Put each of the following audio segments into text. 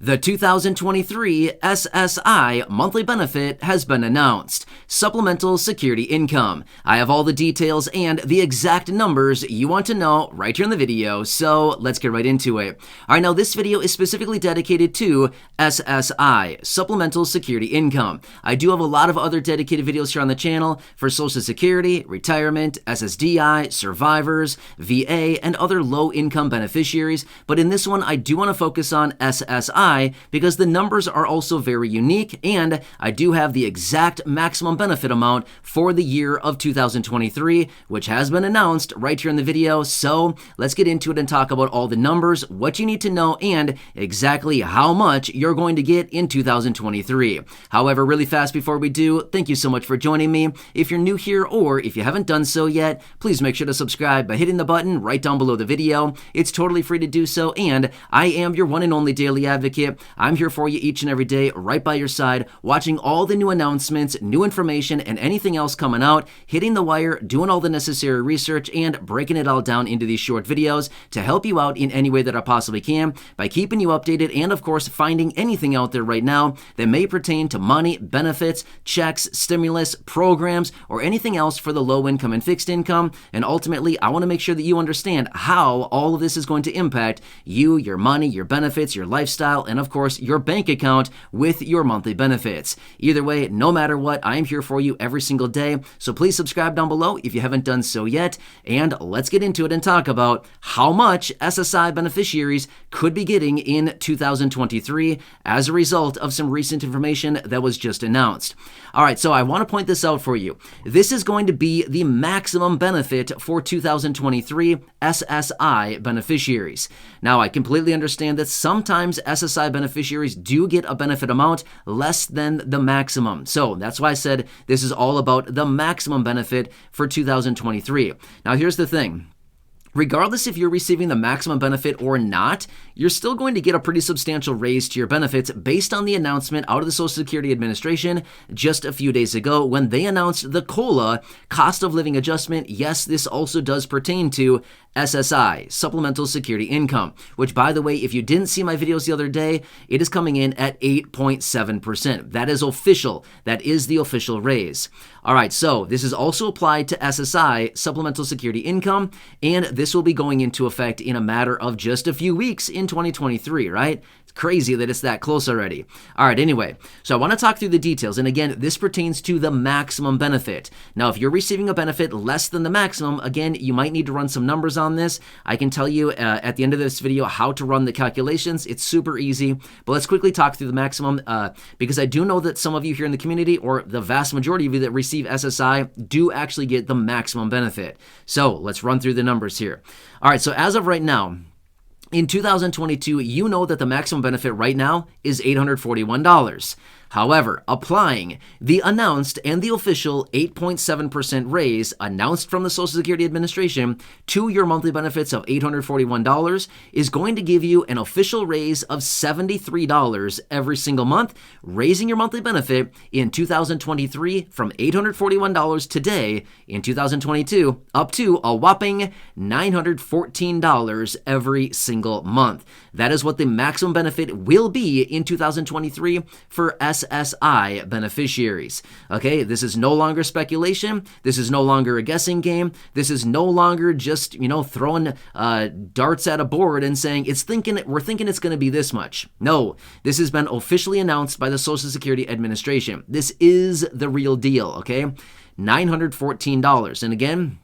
The 2023 SSI monthly benefit has been announced. Supplemental Security Income. I have all the details and the exact numbers you want to know right here in the video, so let's get right into it. All right, now this video is specifically dedicated to SSI, Supplemental Security Income. I do have a lot of other dedicated videos here on the channel for Social Security, retirement, SSDI, survivors, VA, and other low-income beneficiaries, but in this one I do want to focus on SSI because the numbers are also very unique, and I do have the exact maximum benefit amount for the year of 2023, which has been announced right here in the video. So let's get into it and talk about all the numbers, what you need to know, and exactly how much you're going to get in 2023. However, really fast before we do, thank you so much for joining me. If you're new here or if you haven't done so yet, please make sure to subscribe by hitting the button right down below the video. It's totally free to do so, and I am your one and only daily advocate. I'm here for you each and every day, right by your side, watching all the new announcements, new information, and anything else coming out, hitting the wire, doing all the necessary research, and breaking it all down into these short videos to help you out in any way that I possibly can by keeping you updated and, of course, finding anything out there right now that may pertain to money, benefits, checks, stimulus, programs, or anything else for the low income and fixed income. And ultimately, I want to make sure that you understand how all of this is going to impact you, your money, your benefits, your lifestyle, and of course, your bank account with your monthly benefits. Either way, no matter what, I am here for you every single day. So please subscribe down below if you haven't done so yet. And let's get into it and talk about how much SSI beneficiaries could be getting in 2023 as a result of some recent information that was just announced. All right, so I want to point this out for you. This is going to be the maximum benefit for 2023 SSI beneficiaries. Now, I completely understand that sometimes SSI beneficiaries do get a benefit amount less than the maximum. So that's why I said this is all about the maximum benefit for 2023. Now, here's the thing. Regardless if you're receiving the maximum benefit or not, you're still going to get a pretty substantial raise to your benefits based on the announcement out of the Social Security Administration just a few days ago when they announced the COLA, cost of living adjustment. Yes, this also does pertain to SSI, Supplemental Security Income, which, by the way, if you didn't see my videos the other day, it is coming in at 8.7%. That is official. That is the official raise. All right, so this is also applied to SSI, Supplemental Security Income, and this will be going into effect in a matter of just a few weeks in 2023, right? It's crazy that it's that close already. All right, anyway, so I want to talk through the details, and again, this pertains to the maximum benefit. Now, if you're receiving a benefit less than the maximum, again, you might need to run some numbers on this. I can tell you at the end of this video how to run the calculations. It's super easy, but let's quickly talk through the maximum because I do know that some of you here in the community, or the vast majority of you that receive SSI, do actually get the maximum benefit. So let's run through the numbers here. All right, so as of right now, in 2022, you know that the maximum benefit right now is $841. However, applying the announced and the official 8.7% raise announced from the Social Security Administration to your monthly benefits of $841 is going to give you an official raise of $73 every single month, raising your monthly benefit in 2023 from $841 today in 2022 up to a whopping $914 every single month. That is what the maximum benefit will be in 2023 for SSI beneficiaries. Okay, this is no longer speculation. This is no longer a guessing game. This is no longer just, throwing darts at a board and saying we're thinking it's going to be this much. No, this has been officially announced by the Social Security Administration. This is the real deal, okay? $914. And again,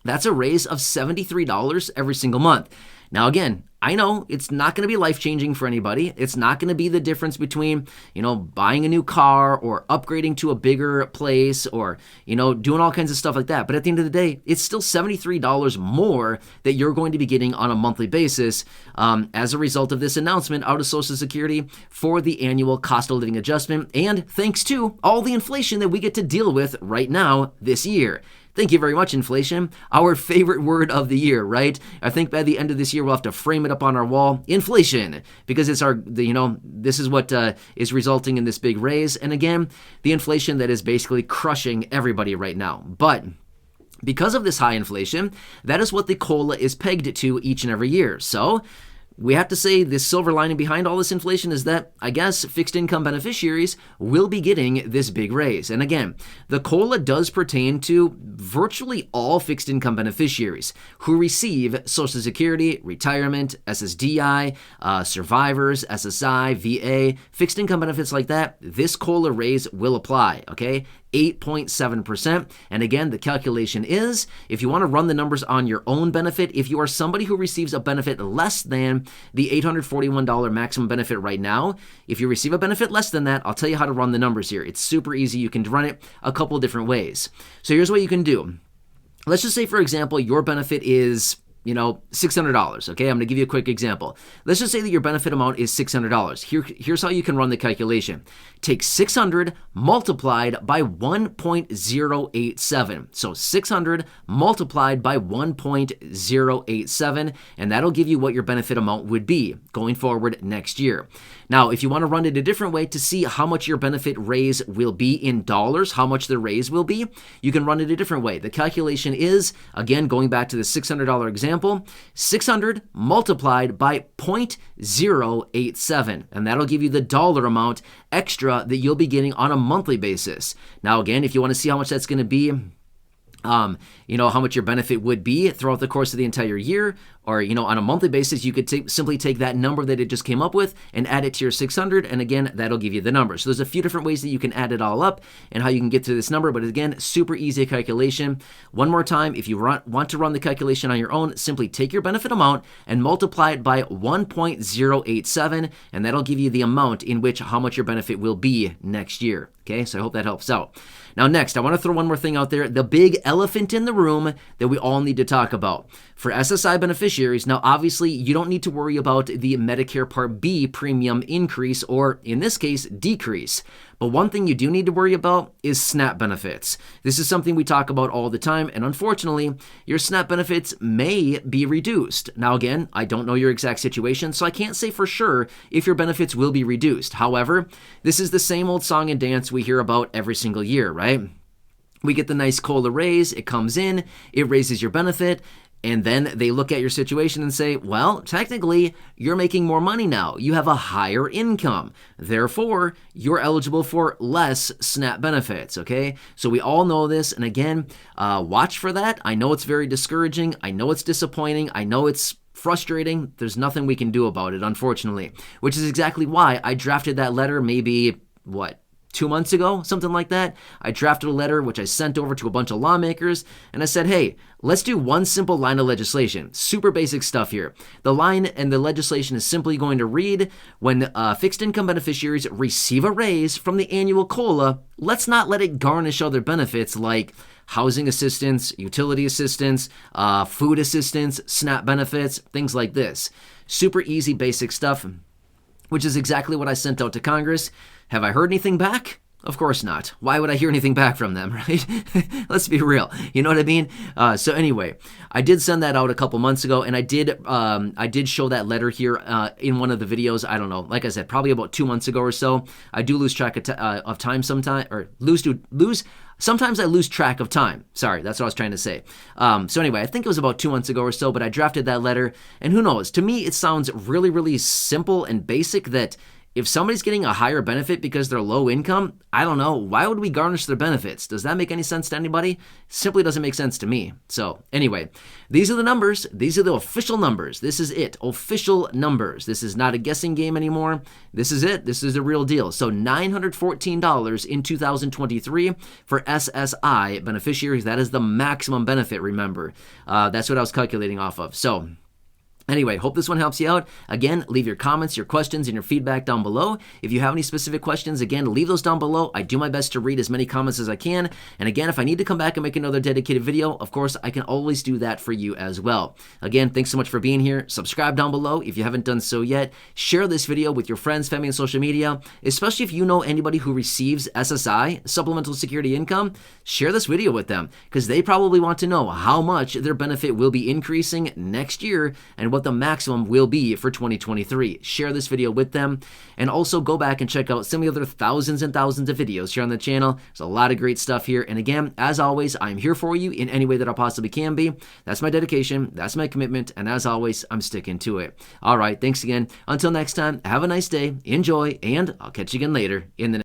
that's a raise of $73 every single month. Now, again, I know it's not going to be life-changing for anybody. It's not going to be the difference between, buying a new car or upgrading to a bigger place or, doing all kinds of stuff like that. But at the end of the day, it's still $73 more that you're going to be getting on a monthly basis as a result of this announcement out of Social Security for the annual cost of living adjustment, and thanks to all the inflation that we get to deal with right now this year. Thank you very much, inflation. Our favorite word of the year, right? I think by the end of this year, we'll have to frame it up on our wall. Inflation, because it's this is what is resulting in this big raise. And again, the inflation that is basically crushing everybody right now. But because of this high inflation, that is what the COLA is pegged to each and every year. So we have to say the silver lining behind all this inflation is that, I guess, fixed income beneficiaries will be getting this big raise. And again, the COLA does pertain to virtually all fixed income beneficiaries who receive Social Security, retirement, SSDI, survivors, SSI, VA, fixed income benefits like that. This COLA raise will apply, okay? 8.7%. And again, the calculation is, if you want to run the numbers on your own benefit, if you are somebody who receives a benefit less than the $841 maximum benefit right now, if you receive a benefit less than that, I'll tell you how to run the numbers here. It's super easy. You can run it a couple of different ways. So here's what you can do. Let's just say, for example, your benefit is $600, okay? I'm going to give you a quick example. Let's just say that your benefit amount is $600. Here's how you can run the calculation. Take 600 multiplied by 1.087. So 600 multiplied by 1.087, and that'll give you what your benefit amount would be going forward next year. Now, if you want to run it a different way to see how much your benefit raise will be in dollars, how much the raise will be, you can run it a different way. The calculation is, again, going back to the $600 example, 600 multiplied by 0.087, and that'll give you the dollar amount extra that you'll be getting on a monthly basis. Now, again, if you want to see how much that's going to be, how much your benefit would be throughout the course of the entire year, or, on a monthly basis, you could simply take that number that it just came up with and add it to your 600, and again, that'll give you the number. So there's a few different ways that you can add it all up and how you can get to this number, but again, super easy calculation. One more time, if you want to run the calculation on your own, simply take your benefit amount and multiply it by 1.087, and that'll give you the amount in which how much your benefit will be next year. Okay, so I hope that helps out. Now next, I want to throw one more thing out there, the big elephant in the room that we all need to talk about. For SSI beneficiaries, now obviously you don't need to worry about the Medicare Part B premium increase, or in this case, decrease. But one thing you do need to worry about is SNAP benefits. This is something we talk about all the time, and unfortunately, your SNAP benefits may be reduced. Now again, I don't know your exact situation, so I can't say for sure if your benefits will be reduced. However, this is the same old song and dance we hear about every single year, right? We get the nice COLA raise, it comes in, it raises your benefit, and then they look at your situation and say, well, technically, you're making more money now. You have a higher income. Therefore, you're eligible for less SNAP benefits, okay? So we all know this, and again, watch for that. I know it's very discouraging. I know it's disappointing. I know it's frustrating. There's nothing we can do about it, unfortunately, which is exactly why I drafted that letter maybe, 2 months ago, something like that. I drafted a letter which I sent over to a bunch of lawmakers, and I said, hey, let's do one simple line of legislation. Super basic stuff here. The line and the legislation is simply going to read, when fixed income beneficiaries receive a raise from the annual COLA, let's not let it garnish other benefits like housing assistance, utility assistance, food assistance, SNAP benefits, things like this. Super easy, basic stuff, which is exactly what I sent out to Congress. Have I heard anything back? Of course not. Why would I hear anything back from them, right? Let's be real. You know what I mean? So anyway, I did send that out a couple months ago, and I did show that letter here in one of the videos. I don't know. Like I said, probably about 2 months ago or so. I do lose track of time sometimes, or sometimes I lose track of time. Sorry, that's what I was trying to say. So anyway, I think it was about 2 months ago or so, but I drafted that letter, and who knows? To me, it sounds really, really simple and basic that if somebody's getting a higher benefit because they're low income, I don't know, why would we garnish their benefits? Does that make any sense to anybody? Simply doesn't make sense to me. So anyway, these are the numbers. These are the official numbers. This is it. Official numbers. This is not a guessing game anymore. This is it. This is the real deal. So $914 in 2023 for SSI beneficiaries. That is the maximum benefit, remember. That's what I was calculating off of. So anyway, hope this one helps you out. Again, leave your comments, your questions, and your feedback down below. If you have any specific questions, again, leave those down below. I do my best to read as many comments as I can. And again, if I need to come back and make another dedicated video, of course, I can always do that for you as well. Again, thanks so much for being here. Subscribe down below if you haven't done so yet. Share this video with your friends, family, and social media, especially if you know anybody who receives SSI, Supplemental Security Income. Share this video with them because they probably want to know how much their benefit will be increasing next year and what the maximum will be for 2023. Share this video with them, and also go back and check out some of the other thousands and thousands of videos here on the channel. There's a lot of great stuff here, and again, as always, I'm here for you in any way that I possibly can be. That's my dedication, that's my commitment, and as always, I'm sticking to it. All right, thanks again. Until next time, have a nice day, enjoy, and I'll catch you again later in the